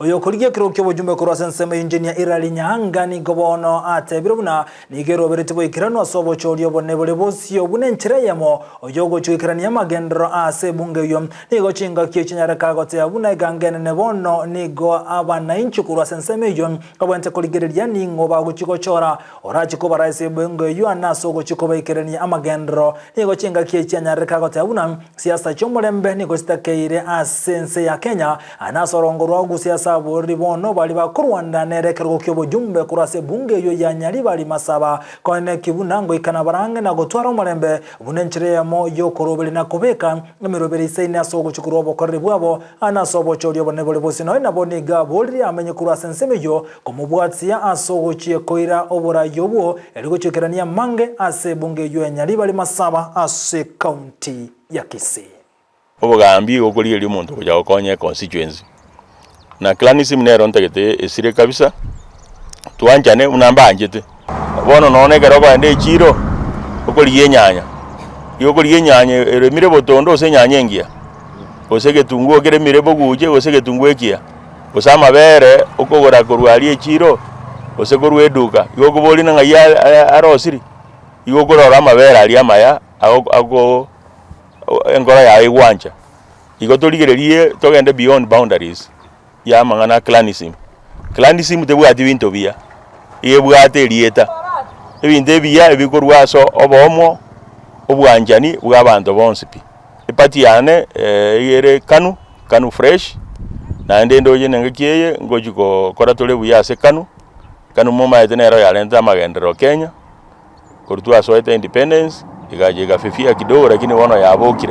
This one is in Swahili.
Oyo kurigia kirokyo bujumbe kurwa nsema engineer Irali Nyanga ni gobono ate birubuna nigero beretibo ikirano asobo choryo bonne bole bosio bune nchireyamo oyo gochwikirania magendro ase bunge yo nigo chinga kichinyara kagote abuna gangene ne bono nigo abana inchi kurwa nsema yo kabante kurigereria ningo baguchiko chora orachi ko baraise bunge yo anaso gochiko ikirania amagendro nigo chinga kichinyara kagote abuna siasa chomolembe nigo sitakeire asense ya Kenya anasorongorwa gusiasa bori bono bali bakurwanda nerekerwa kyobo jumbe kurase bunge yo ya Nyali bali masaba kone kibunango ikana barange na gotwara umurembe bunenchireyamo yo korobeli na kobeka emiroberi isaine asogo chukuru obokorri bwabo anasobo choryo bone bole bosino na boniga boli amenye kurase nsemeyo komubwatsia asogo chie koira obora yobo eligochekirania mange ase bunge yo ya Nyali bali masaba ase county ya Kisii obogambi okoli eli omuntu kujya okonye constituency na clanism nero ntegete esire kabisa tuanjane unamba anjete bono none geroko ende chiro okoli yenyanya yokoli yenyanya eremire botondo ose nyanyengia ose getungu okeremire boguje ose getungu ekia ose amabere okogora korwali echiro ose korwe eduka yokoboli na ngaya arosiri yokorora amabere ali amaya ago engora ya igwanja igotoligererie togende beyond boundaries ya mangana clanism tebwati bintu bia yebwate lieta ebintu bia ebikorwaso obomo obwanjani bw'abantu bonsipi ipati yane yere kanu fresh na ndendo je nangekeye ngojiko kora tole buya se kanu moma etenero ya lenta magendero Kenya kortua soete independence igaje gafifia kidogo lakini wono yabokire